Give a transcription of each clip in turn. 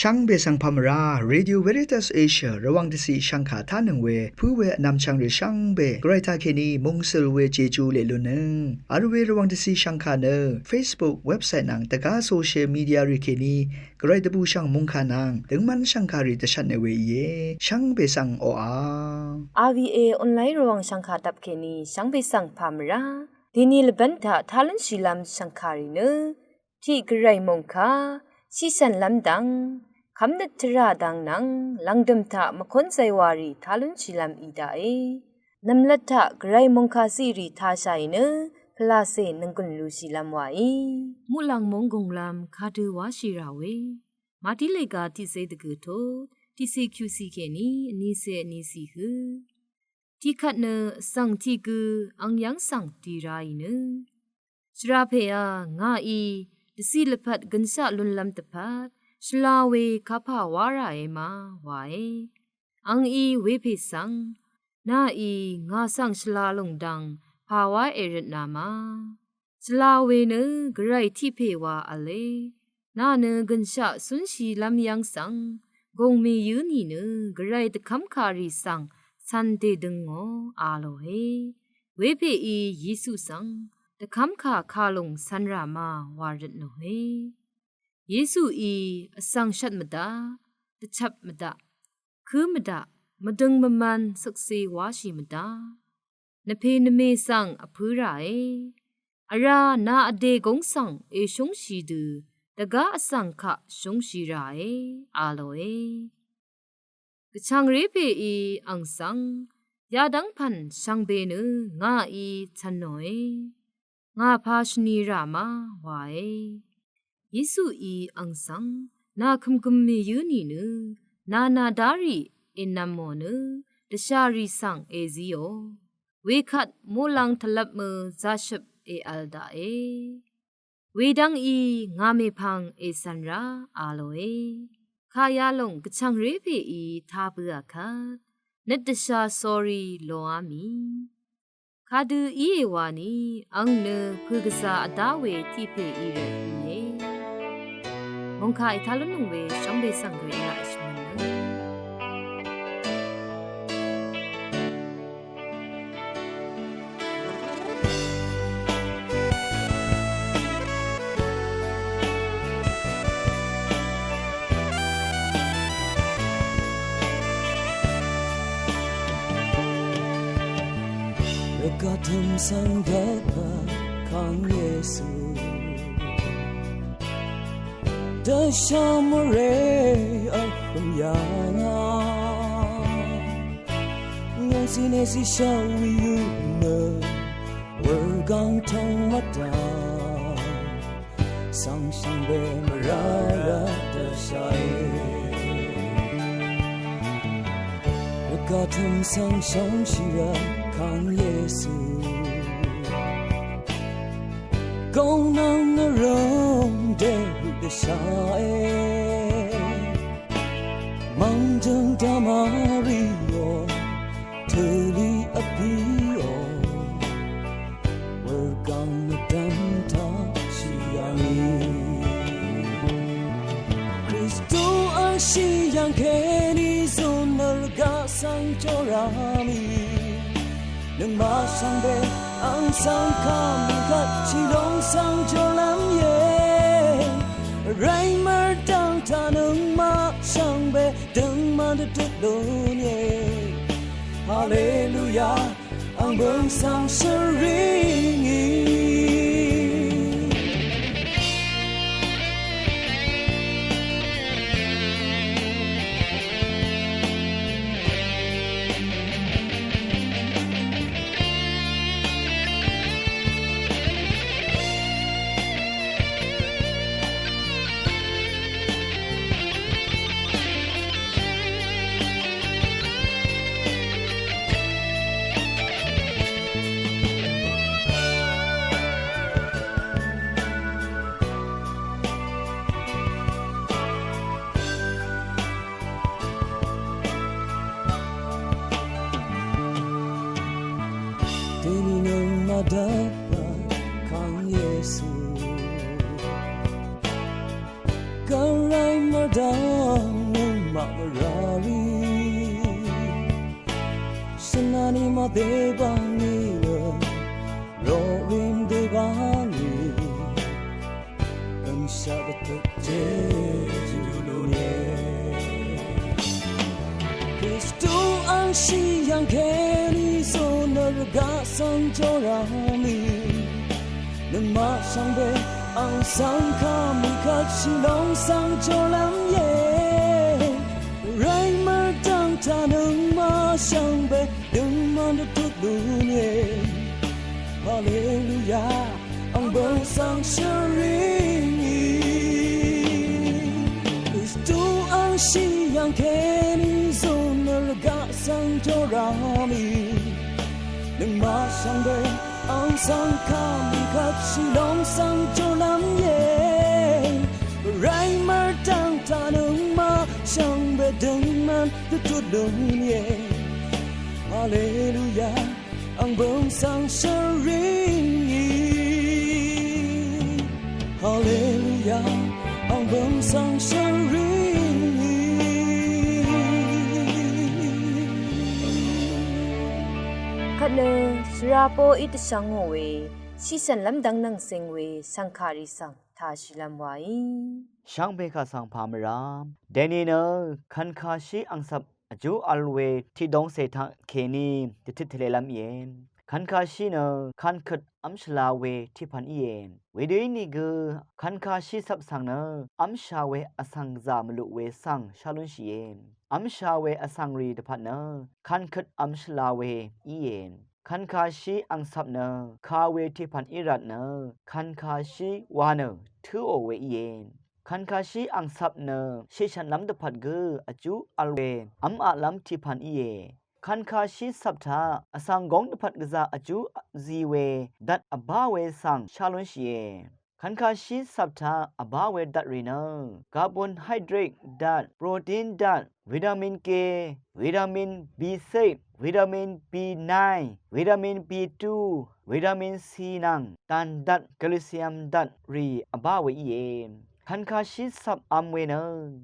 ช่างเบสังพามราเรดิโอเวริตัสเอเชียระวังดิสีช่างขาท่าหนึ่งเวผู้เวนำช่างหรือช่างเบไกรทาเคนีมงเซลเวเจจูเลลุนึงอาร์เวระวังดิสีช่างขาเนอ Facebook เว็บไซต์นังตะกาโซเชียลมีเดียริเคนีไกรตบูช่างมงขานังถึงมันช่างขาริตชันเนเวเยช่างเบสังโออา RVA ออนไลน์ระวังช่างขาตับเคนีช่างเบสังพามราดินีลบันทาทาลันชิลัมช่างขาริเนที่ไกรมงคาชิสันลำดังคำนัดทราดังนังลังดมทะมคนไซวารีทาลุนชิลัมอีดาเอนำลัดทะไกรมงคาซีรีทาชัยเนพลาเซนังกุนลูชิลัมวามุลังมงกงลัมคาดูวาชิราเวมาติเลกาติเซตกุโตติเซคิวซีเคนีนีเซนีซีฮืที่ขัดเนสังที่กูอังยังสังตีรายเนสราเพยงาอีดิสิลพัดกันสะลุนลำตะพัดชลาเวคาพาวาราเอมาวายอังอีเวเพสังนาอีงาสังชลาลงดังภาวะเอรตนามาชลาเวเนกไรที่เพวาอเลนาเนกันสะสุนชีลำยังสังกงมียูนีเนกไรตะคำคารีสังสันเดดึงโงอาโลเฮเวเพอียิสุสังตะคำคาลงสันรามาวารัตโนเฮเยซูอีอสังชัดมดาตะชับมดาคือมดามดึงมมันสักเซวาชิมดานเพนเมสังอภุราเออารานาอเดกงสังเอชงชีดูตะกาอสังคะชงชีราเออาโลเอกะชังเรเปอีอังสังยาดังพันชังเบเนงาอีชันโนเองาพาชนีรามาวายเยซูอีอังสังนาคัมกุมเมยูนีเนนาดารีเอนามโมเนดชารีสังเอซิโอเวคัดโมลังทลับเมซาชบเออัลดาเอเวดังอีงาเมพังเอสันราอาโลเอคายาลงกะชังเรเปอีทาเบือคัดนัดดชาซอรีโลอามีคาดูอีเอวานีอังเนพึกษาอดาเวที่เพอีเรเยมงคาอิทาลุนงเวชัมเบสังเกราอิชมันกาทำสังกัดของเยซูเดชามเรอัคมยานายังสิเนสิชาวิยูเนเวอร์กังทองมัดดาสังสังเบมราระเดชายกาทำสังสังชิราของเยซูกงนังนรมเดหุดชาเอมังจังดามาริโอเทลีอภิโอเวอร์กังนดันทาชิยานีคริสโตอาชิยังเคนิโซนลกาสังจรามี能马上被昂上看不看起龙上就蓝夜ไรมาดังท่านึงมาช่างเบดึงมาดุดโลเนฮาเลลูยาอังเบิงสังสริงีดับของเยซูก karai madang magarari sanani madebani roim devani anshadat jejulune Kristo ang siyang keni sonarga sang jorami nang masangbe ang sangkami kat silong sang jolam ye rai matang tanang masangbe dung man tut lunye hallelujah ang bansang sharingi Kristo ang siyang keni sonarga sang jorami nang masangbe ang sangkami kat silong sang jolam ye rai matang tanang masangbe dung man tut lunye hallelujah ang bansang sharingi hallelujah ang bansang sharingi Kane srapo it sangwe sisan lamdang nang singwe sangkhari sang tashilam wai ช่างเบคาสังพามรามเดนีเนอคันคาชิอังสับอจูอัลเวที่ดงเซทาเคนีติทิทเลลำเย็นคันคาชิเนอคันขดอัมชลาเวที่พันเย็นเวเดนีเกคันคาชิสับสังเนออัมชาเวอสังจามลุเวสังชาลุนชีเย็นอัมชาเวอสังรีดพันเนอคันขดอัมชลาเวอีเย็นคันคาชิอังสับเนอคาเวที่พันอิรัตเนอคันคาชิวาเนอทือโอเวอีเย็นคันคาชีอังซับเนเชชันลำตะพัดเกออจูอัลเวอัมอาลำที่พันอีเยคันคาชีสับทาอสังกงตะพัดกะซาอจูซีเวดัดอบาเวสังชาลวนชีเยคันคาชีสับทาอบาเวดัดรีเนคาร์บอนไฮเดรตดัดโปรตีนดัดวิตามินเควิตามิน B6 วิตามิน B9 วิตามิน B2 วิตามิน C นังตันดัดแคลเซียมดัดรีอบาเวอีเยคันคาชิสับอัมเวเน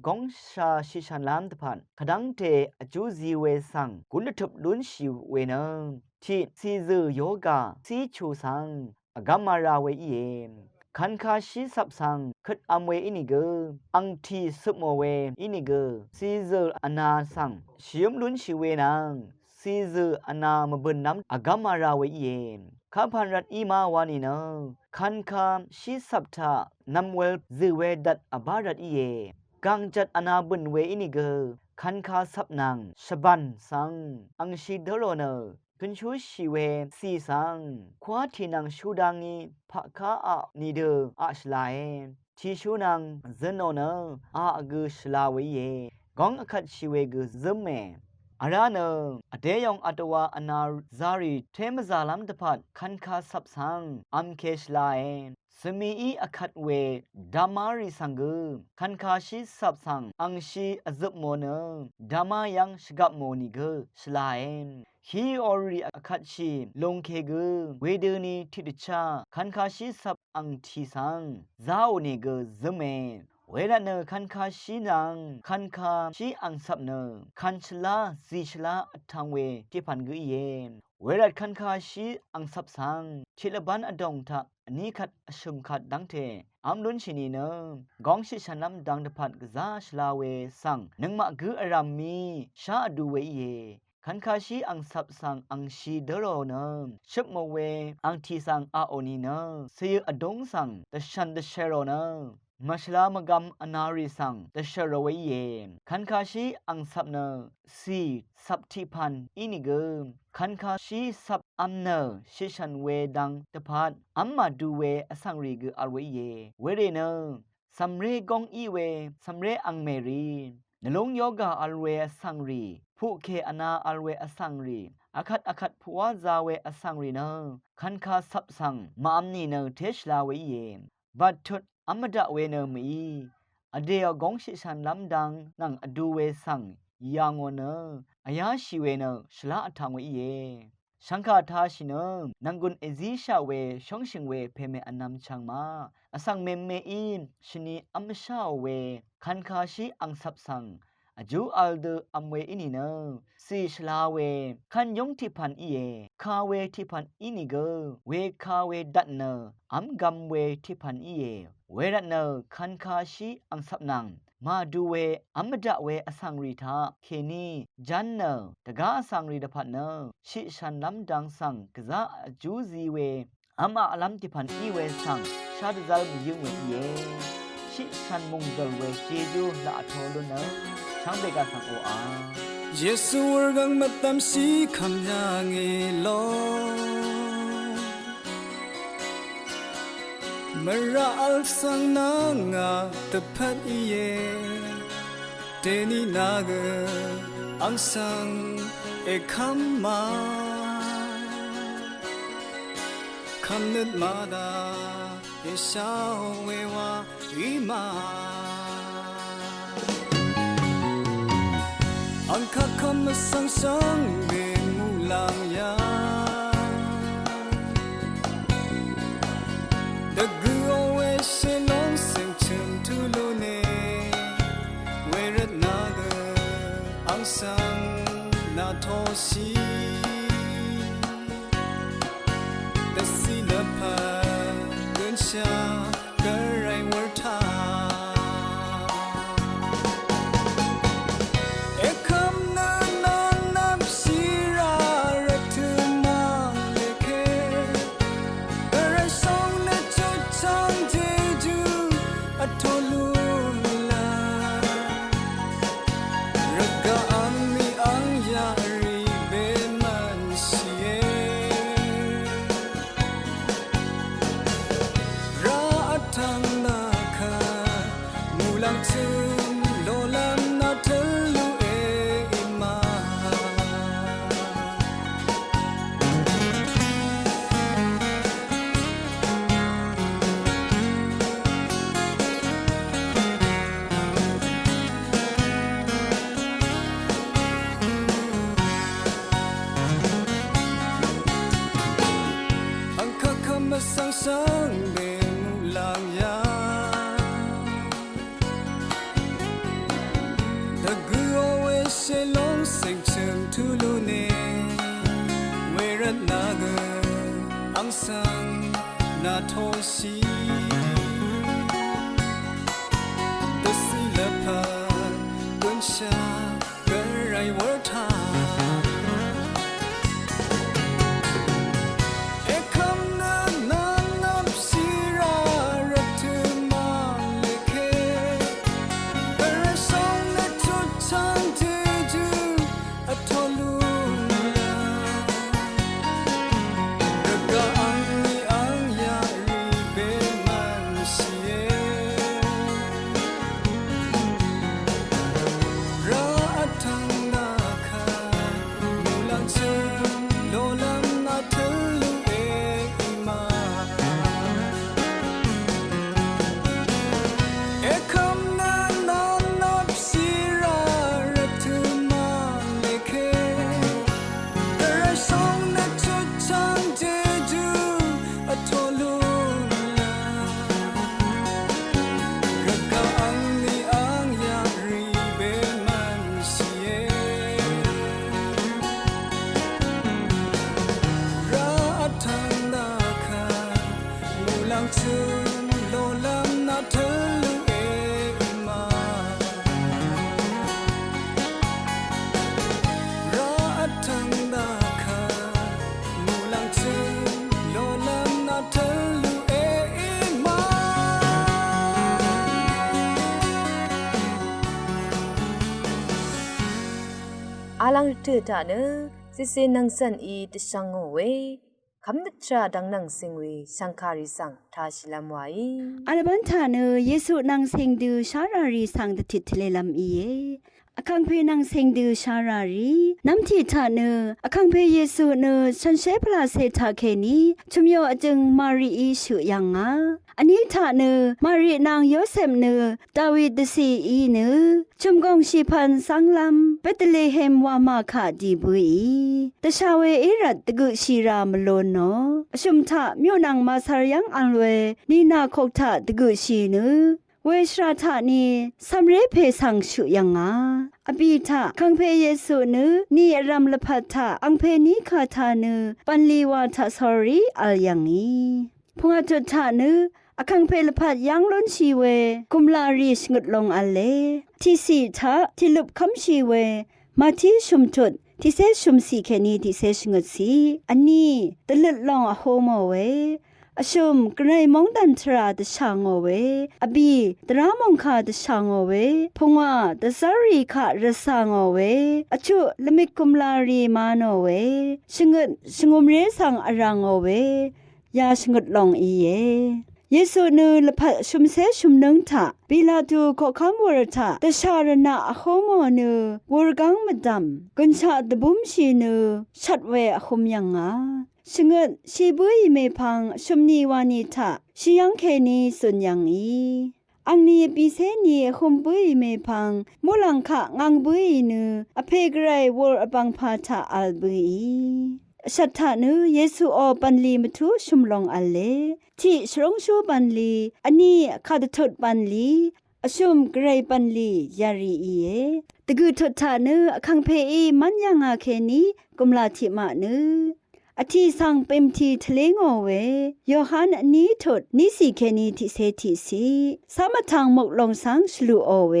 กงชาชิชันลามตะพันขดังเทอจูซีเวสังกุนทบลุนชิวเวเนที่ซีซือโยกาซีชูสังกัมมาราเวอีเยคันคาชิสับสังขดอัมเวอินิเกอังทีสุโมเวอินิเกซีซืออนาสังชิมลุนชิเวนังซีซืออนามะเบินน้ำกัมมาราเวอีเยข้าพันรัดอีมาวานีเนคันคาชิสับทานำเวลซึเวดัดอบารัดอีเยกังจัดอนาบุนเวอินิเกคันคาสับนางชบันสังอังชิดโรเนกุนชูชีเวซีสังควาทีนังชูดังนีพะคาอะนีเดอะชลาเอทีชูนังเซนโนเนอะกึชลาเวเยกองอคัดชีเวกึซึมเมอาราเนอเดยองอัตวาอนาซารีเทมซาลัมตะพัดคันคาสับสังอัมเคชลาเอนสมีอีอคัดเวดามาริสังกคันคาชิสับสังอังชีอซุบโมเนดามายังชกับโมนิกชลาเอนฮีออรีอคัดชีลงเคกเวเดนีทิดชาคันคาชิสับอังทีสังซาโอเนกซึเมเวลาเนคันคาชีนังคันคาชีอังสับเนคันชลาซีชลาทังเวที่พันกุเยเวลาคันคาชีอังสับสังชิลบันอดงทักอันนี้ขัดชุมขัดดังเทอัมลุนชินีเนกองชิชันลำดังตะพัดกซาชลาเวสังนึงมะกุอรามีชาดูเวเยคันคาชีอังสับสังอังชีเดโรเนชุบโมเวอังทีสังอาโอนีเนเสียอดงสังตะชันตะเชโรเนมัชลามกำอนาริสังตะเชโรเวเยคันคาชีอังสับเนซีสับทิพันอินิเกคันคาชีสับอัมเนชิชันเวดังตะพัดอัมมาดูเวอสังรีกอัลเวเยเวเรเนสัมเรกองอีเวสัมเรอังเมรีนลงโยกาอัลเวอสังรีผู้เคอนาอัลเวอสังรีอคัดผัวซาเวอสังรีเนคันคาสับสังมาอัมนีเนเทชลาเวเยบัดทุดอมดะเวเนมีอเดียกงชิชันลำดังนังอดูเวสังยางโอเนอายาชิเวเนชลาทังเวเย ชังคาทาชินงนังกุนเอซิชาเวช่องชิงเวเพเมอนำชังมาอสังเมเมอินชนีอัมชาเวคันคาชิอังสับสังอจูอัลเดอัมเวอินีเนสีชลาเวคันยงทิพันอีเยคาเวทิพันอินิเกเวคาเวดัตเนอัมกัมเวทิพันอีเยเวรัตเนคันคาชิอังสับนังมาดูเวอัมดะเวอสังรีทาเคนีจันเนตกาอสังรีดพันเนชิชันลัมดังสังกะซาอจูซีเวอามาอลัมติพันอีเวสังชาดซัลบิยุงเวเยชิชันมุงดลเวเจจูละอทอลุเนช่างเบกาสังโออาเยซูวร์กังมาตามสีคำยังเอโลมราอัลสังนางาตะพัดเยเดนีนากอังสังเอคัมมาคำนึกมาดาเอชาเววาอีมาอังคาคำสังสังเบมูลังยาThe good always say long sing chum to lune where it naga ang sang na toshi the sea the pa gun sha garai war ta e come na na nam shira ratuma leke garai song Sang Jeju atolula Raga ami ang yari beman siye Ra atang naka mulang tum lolam na telu e ima Sang sang bên mulang ya The good always say long sing chum to lune where at naga ang sang na toshi The sea lepa gun sha garai war ta alang tu ta ne sise nang san i de sang ngo we kham nik tra dang nang sing we sankari sang tha shilam wai อัลบันทาเนเยซูนางเซงดูชารารีสังดติทเลลัมอีเย อคังเพนังเซงดูชารารีน้ำที่ทาเนอคังเพเยซูเนฉันเชพลาเซทาเคนีชุมโยอจึงมารีอีชุยังงาอันนี้ทาเนมารีนางโยเซมเนดาวิดซีอีเนชุมกงชีพันสังลัมเบตเลเฮมวามาคาดีบุยตะชาเวเอรัตตะกุชีรามโลนเนชุมทะมิวนางมาสารยังอันเวนีนาคกทะตะกุชีเนเวชราธานีสัมเรเพสังชุยังงาอภิธาคังเพเยซูเนนีรัมลพัทธาอังเพนิคาธาเนปันลีวาทาสอรีอัลยังงีพงอาจุธาเนอคังเพลพัดยังล้นชีเวกุมลารีสงุดลงอัลเลที่สีทะที่ลุบคำชีเวมาที่ชุมจุดที่เซชุมสีแคนีที่เซชงุดสีอันนี้ตลึดลองอโฮโมเวอชุมกระไรมองดันทราตชางโอเวอบีตรามองคาตชางโอเวพงว่าตสารีคารสางโอเวอชุลมิกุมลารีมานโอเวชงุดชงุมเรสังอรังโอเวยาชงุดลองอีเยเยซูเนละพัดชุมเสชุมนึงทะปิลาตูขอคำวรทะตชารณะโฮโมเนวรกังมดำกุญชาตบุมชีเนชัดเวอคมยังงาชงดชีบุยเมพังชุมนีวานิทะชิยังเคนีสุนยังอีอังนีปีเสนีคมบุยเมพังมุลังคะงังบุยเนอเพกไรวรอบังพาทะอัลบุยชัตถะเนเยซูอปันลีมทุชุมลงอัลเลที่ชรงชูปันลีอันนี้คาดทดปันลีอชุมไกรปันลียารีอีเอตะกุทดทะเนคังเพอีมันยังอาเคนีกุมลาธิมะเนอธิสังเปมทีทะเลงอเวยอหันอันนี้ทดนิสิเคนีทิเซทิสีสามทังหมกลงสังสลูอเว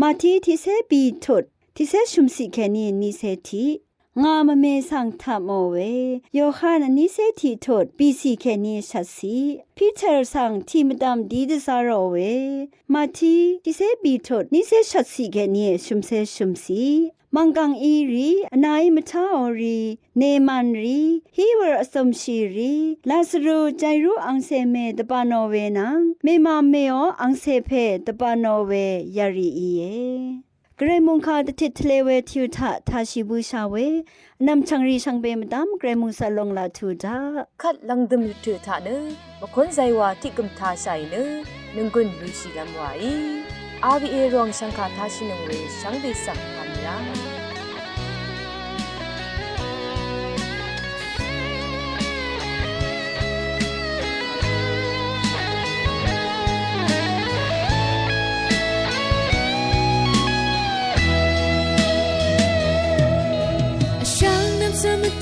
มาทีทิเซปีทดทิเซชุมสิเคนีนิเซทีงามเมสังทะโมเวยอหันอันนี้เซทีทดปีสิเคนีชัดสีพีเตอร์สังทีมดามดีดซารอเวมาทีทิเซปีทดนิเซชัดสีเคนีชุมเซชุมสีมังกังอีรีอนายมทาอรีเนมันรีฮีเวอร์อสมชีรีลาสรูใจรู้อังเซเมตปานอเวนังเมมาเมออังเซเพตปานอเวยารีอีเอกรมุงคาตติทเลเวทิวทะทาชิบูชาเวนำชังรีชังเบมดามเกรมุงสลงลาทูดาคัดลังดมถือทะเนมคนใจว่าที่กุมทาใส่เนนึงกุนลุชิลำไว้อาบีเอรองสังฆาทาชินงเวสังเดสังพันรา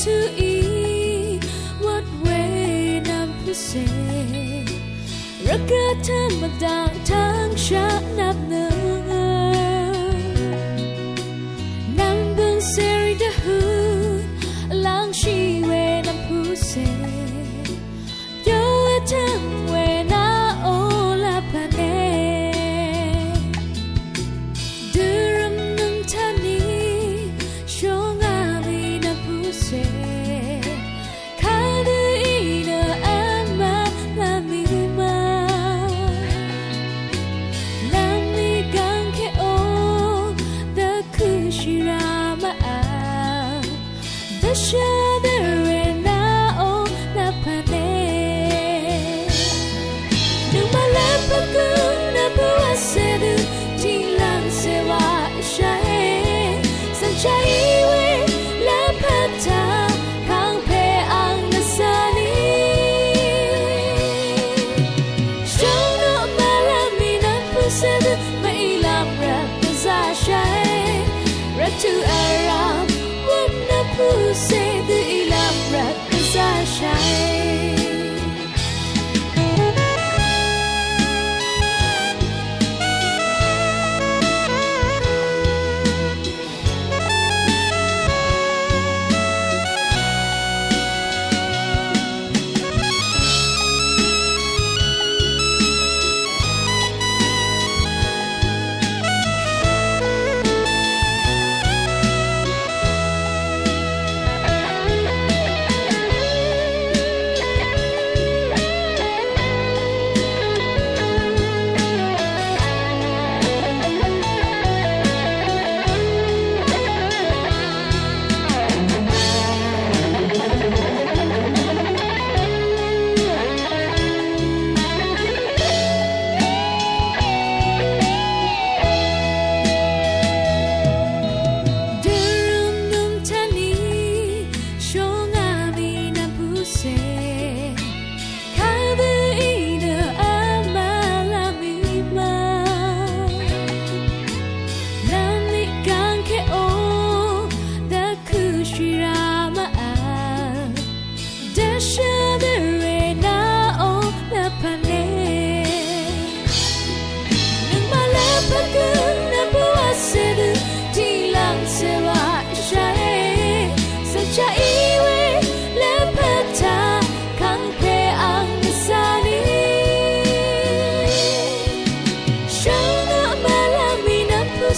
to eat what way nam puse rakata madang tang sha nap na nam bung seri the hu lang shi we nam puse yo atam we na ola pane duram nam tani shonga to around what the poo say the ilam rat as I shine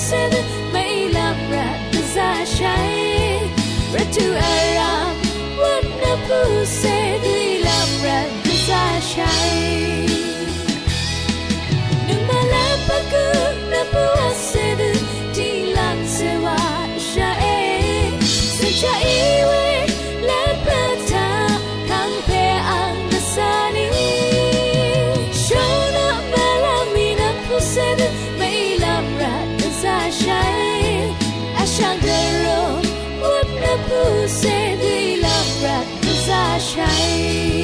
said may love rat desire Ratu aram what na pu said love rat desire Nung malapaku na pu said di lang sewa sha Secha iwe lepeta kang pe ang dasani Shona malamina pu said may love rat desire Ashangaro what na pu said love rat desire